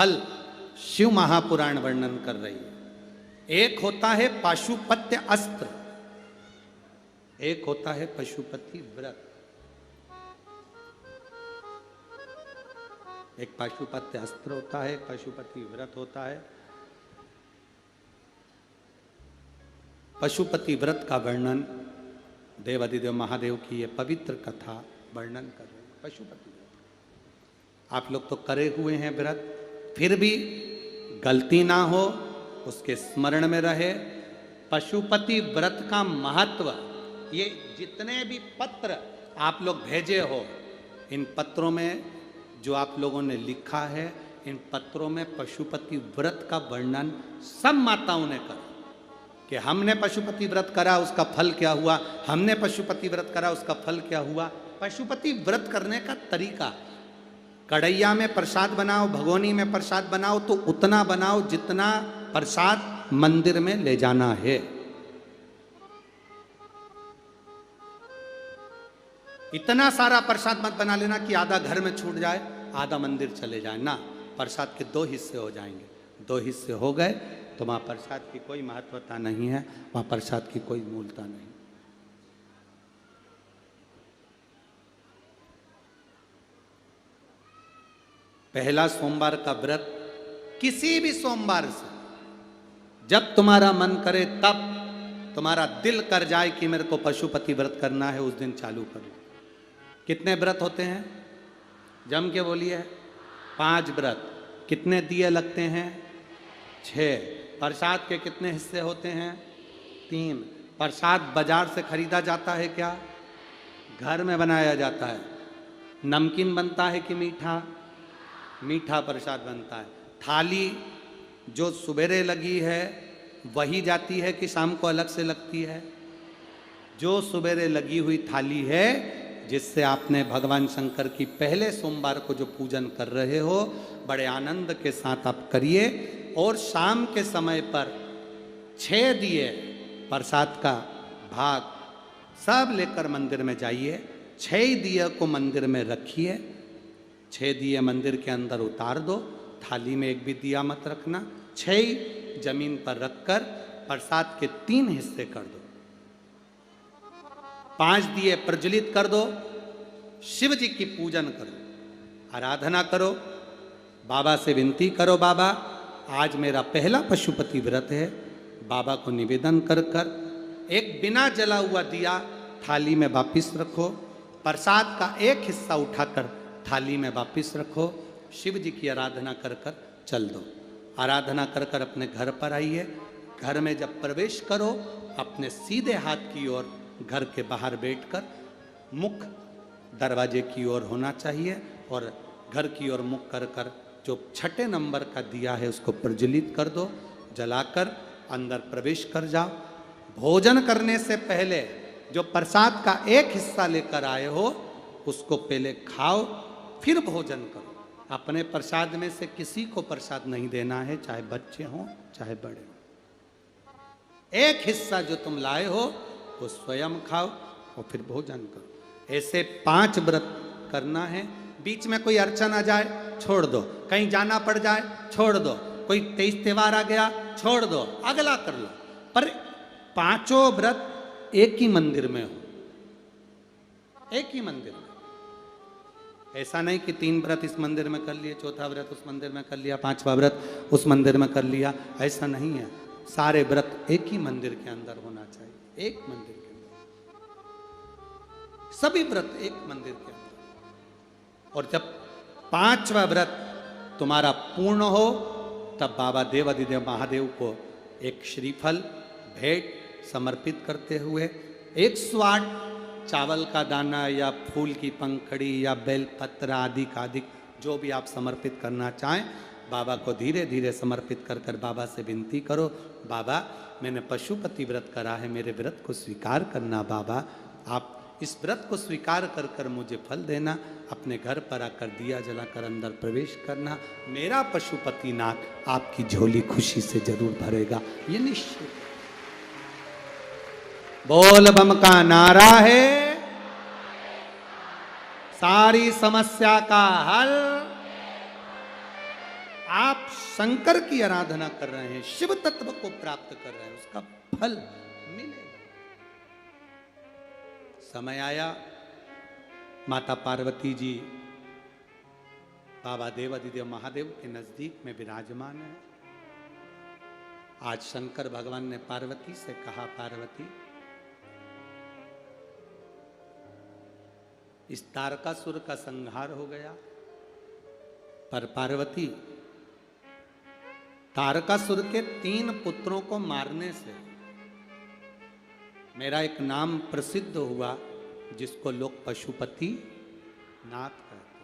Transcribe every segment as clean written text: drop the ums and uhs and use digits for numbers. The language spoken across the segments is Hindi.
फल शिव महापुराण वर्णन कर रही है। एक होता है पाशुपत्य अस्त्र, एक होता है पशुपति व्रत। एक पाशुपत्य अस्त्र होता है, एक पशुपति व्रत होता है। पशुपति व्रत का वर्णन देवादिदेव महादेव की ये पवित्र कथा वर्णन कर रहे हैं। पशुपति व्रत आप लोग तो करे हुए हैं व्रत, फिर भी गलती ना हो, उसके स्मरण में रहे। पशुपति व्रत का महत्व, ये जितने भी पत्र आप लोग भेजे हो, इन पत्रों में जो आप लोगों ने लिखा है, इन पत्रों में पशुपति व्रत का वर्णन सब माताओं ने करा कि हमने पशुपति व्रत करा उसका फल क्या हुआ, हमने पशुपति व्रत करा उसका फल क्या हुआ। पशुपति व्रत करने का तरीका, कढ़ैया में प्रसाद बनाओ, भगोनी में प्रसाद बनाओ तो उतना बनाओ जितना प्रसाद मंदिर में ले जाना है। इतना सारा प्रसाद मत बना लेना कि आधा घर में छूट जाए, आधा मंदिर चले जाए ना। प्रसाद के 2 हिस्से हो जाएंगे, 2 हिस्से हो गए तो वहां प्रसाद की कोई महत्वता नहीं है, वहां प्रसाद की कोई मूलता नहीं। पहला सोमवार का व्रत किसी भी सोमवार से जब तुम्हारा मन करे, तब तुम्हारा दिल कर जाए कि मेरे को पशुपति व्रत करना है, उस दिन चालू कर लो। कितने व्रत होते हैं? जम के बोलिए। 5 व्रत। कितने दिए लगते हैं? 6। प्रसाद के कितने हिस्से होते हैं? 3। प्रसाद बाजार से खरीदा जाता है क्या? घर में बनाया जाता है। नमकीन बनता है कि मीठा? मीठा प्रसाद बनता है। थाली जो सुबेरे लगी है वही जाती है कि शाम को अलग से लगती है? जो सुबेरे लगी हुई थाली है, जिससे आपने भगवान शंकर की पहले सोमवार को जो पूजन कर रहे हो, बड़े आनंद के साथ आप करिए। और शाम के समय पर 6 दिए प्रसाद का भाग सब लेकर मंदिर में जाइए। 6 दिए को मंदिर में रखिए। 6 दिए मंदिर के अंदर उतार दो, थाली में एक भी दिया मत रखना। 6 जमीन पर रखकर प्रसाद के 3 हिस्से कर दो। 5 दिए प्रज्वलित कर दो, शिव जी की पूजन करो, आराधना करो, बाबा से विनती करो, बाबा आज मेरा पहला पशुपति व्रत है। बाबा को निवेदन कर कर एक बिना जला हुआ दिया थाली में वापिस रखो। प्रसाद का एक हिस्सा उठाकर थाली में वापिस रखो। शिव जी की आराधना कर कर चल दो। आराधना कर कर अपने घर पर आइए। घर में जब प्रवेश करो, अपने सीधे हाथ की ओर घर के बाहर बैठकर मुख दरवाजे की ओर होना चाहिए और घर की ओर मुख कर कर जो 6 नंबर का दिया है उसको प्रज्वलित कर दो। जलाकर अंदर प्रवेश कर जाओ। भोजन करने से पहले जो प्रसाद का एक हिस्सा लेकर आए हो उसको पहले खाओ, फिर भोजन करो। अपने प्रसाद में से किसी को प्रसाद नहीं देना है, चाहे बच्चे हों चाहे बड़े हों। एक हिस्सा जो तुम लाए हो वो स्वयं खाओ और फिर भोजन करो। ऐसे 5 व्रत करना है। बीच में कोई अड़चन आ जाए छोड़ दो, कहीं जाना पड़ जाए छोड़ दो, कोई 23 त्योहार आ गया छोड़ दो, अगला कर लो। पर 5 व्रत एक ही मंदिर में हो, एक ही मंदिर में। ऐसा नहीं कि 3 व्रत इस मंदिर में कर लिए, 4था व्रत उस मंदिर में कर लिया, 5वां व्रत उस मंदिर में कर लिया। ऐसा नहीं है। सारे व्रत एक ही मंदिर के अंदर होना चाहिए, एक मंदिर के अंदर, सभी व्रत एक मंदिर के अंदर। और जब 5वां व्रत तुम्हारा पूर्ण हो तब बाबा देवादिदेव महादेव को एक श्रीफल भेंट समर्पित करते हुए 108 चावल का दाना या फूल की पंखड़ी या बेलपत्र आदि जो भी आप समर्पित करना चाहें, बाबा को धीरे धीरे समर्पित कर कर बाबा से विनती करो, बाबा मैंने पशुपति व्रत करा है, मेरे व्रत को स्वीकार करना बाबा। आप इस व्रत को स्वीकार कर कर मुझे फल देना। अपने घर पर आकर दिया जलाकर अंदर प्रवेश करना। मेरा पशुपति नाथ आपकी झोली खुशी से जरूर भरेगा, ये निश्चित। बोल बम का नारा है, सारी समस्या का हल आप शंकर की आराधना कर रहे हैं, शिव तत्व को प्राप्त कर रहे हैं, उसका फल मिलेगा। समय आया, माता पार्वती जी बाबा देवाधिदेव महादेव के नजदीक में विराजमान है। आज शंकर भगवान ने पार्वती से कहा, पार्वती इस तारकासुर का संहार हो गया, पर पार्वती तारकासुर के 3 पुत्रों को मारने से मेरा एक नाम प्रसिद्ध हुआ, जिसको लोग पशुपति नाथ कहते।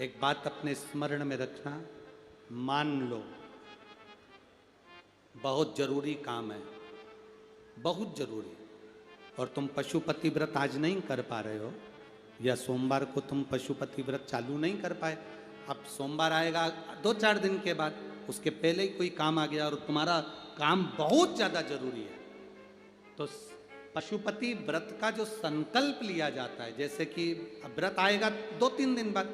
एक बात अपने स्मरण में रखना, मान लो बहुत जरूरी काम है, बहुत जरूरी, और तुम पशुपति व्रत आज नहीं कर पा रहे हो, या सोमवार को तुम पशुपति व्रत चालू नहीं कर पाए, अब सोमवार आएगा 2-4 दिन के बाद, उसके पहले ही कोई काम आ गया और तुम्हारा काम बहुत ज्यादा जरूरी है, तो पशुपति व्रत का जो संकल्प लिया जाता है, जैसे कि व्रत आएगा 2-3 दिन बाद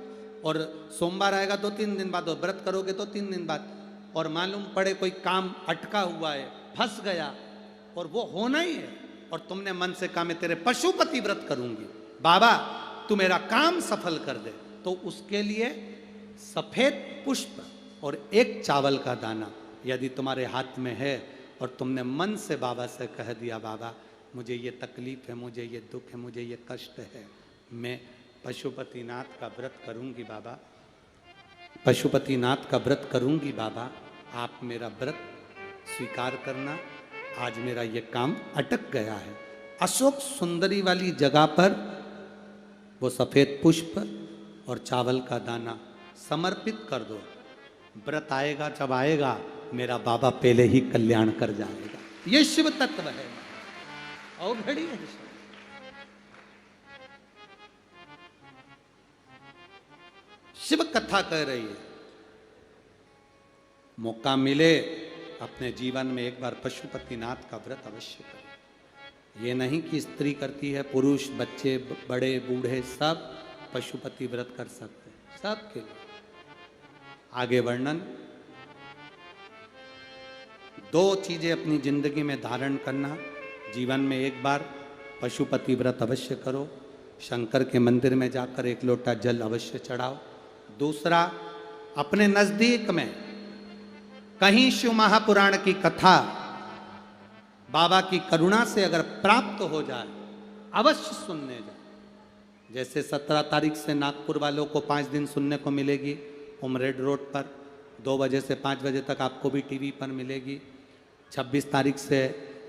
और सोमवार आएगा 2-3 दिन बाद और व्रत करोगे 2-3 दिन बाद, और मालूम पड़े कोई काम अटका हुआ है, फंस गया और वो होना ही है, और तुमने मन से कहा मैं तेरे पशुपति व्रत करूंगी, बाबा तू मेरा काम सफल कर दे, तो उसके लिए सफेद पुष्प और एक चावल का दाना यदि तुम्हारे हाथ में है, और तुमने मन से बाबा से कह दिया, बाबा मुझे ये तकलीफ है, मुझे ये दुख है, मुझे ये कष्ट है, मैं पशुपतिनाथ का व्रत करूंगी बाबा, पशुपतिनाथ का व्रत करूंगी बाबा, आप मेरा व्रत स्वीकार करना, आज मेरा ये काम अटक गया है। अशोक सुंदरी वाली जगह पर वो सफेद पुष्प और चावल का दाना समर्पित कर दो, व्रत आएगा जब आएगा मेरा बाबा पहले ही कल्याण कर जाएगा। ये शिव तत्व है, और घड़ी है। शिव कथा कह रही है, मौका मिले अपने जीवन में एक बार पशुपतिनाथ का व्रत अवश्य करें। ये नहीं कि स्त्री करती है, पुरुष, बच्चे, बड़े, बूढ़े सब पशुपति व्रत कर सकते हैं, सबके लिए। आगे वर्णन, 2 चीजें अपनी जिंदगी में धारण करना, जीवन में एक बार पशुपति व्रत अवश्य करो, शंकर के मंदिर में जाकर 1 लोटा जल अवश्य चढ़ाओ। दूसरा, अपने नजदीक में कहीं शिव महापुराण की कथा बाबा की करुणा से अगर प्राप्त हो जाए, अवश्य सुनने जाए। जैसे 17 तारीख से नागपुर वालों को 5 दिन सुनने को मिलेगी उमरेड रोड पर, 2 बजे से 5 बजे तक आपको भी टीवी पर मिलेगी। 26 तारीख से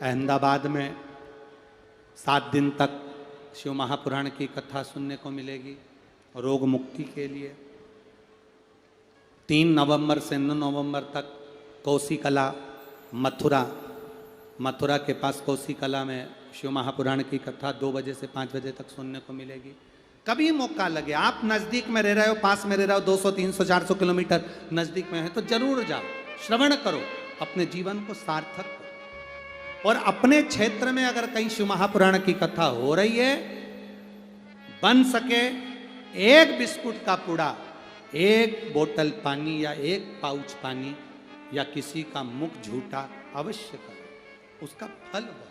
अहमदाबाद में 7 दिन तक शिव महापुराण की कथा सुनने को मिलेगी रोग मुक्ति के लिए। 3 नवंबर से 9 नवंबर तक कौशिकला मथुरा के पास कौशिकला में शिव महापुराण की कथा 2 बजे से 5 बजे तक सुनने को मिलेगी। कभी मौका लगे, आप नज़दीक में रह रहे हो, पास में रह रहे हो, 200, 300, 400 किलोमीटर नज़दीक में है, तो जरूर जाओ, श्रवण करो, अपने जीवन को सार्थक करो। और अपने क्षेत्र में अगर कहीं शिव महापुराण की कथा हो रही है, बन सके 1 बिस्कुट का पुड़ा, 1 बोतल पानी या 1 पाउच पानी या किसी का मुख झूठा अवश्य करो, उसका फल बहुत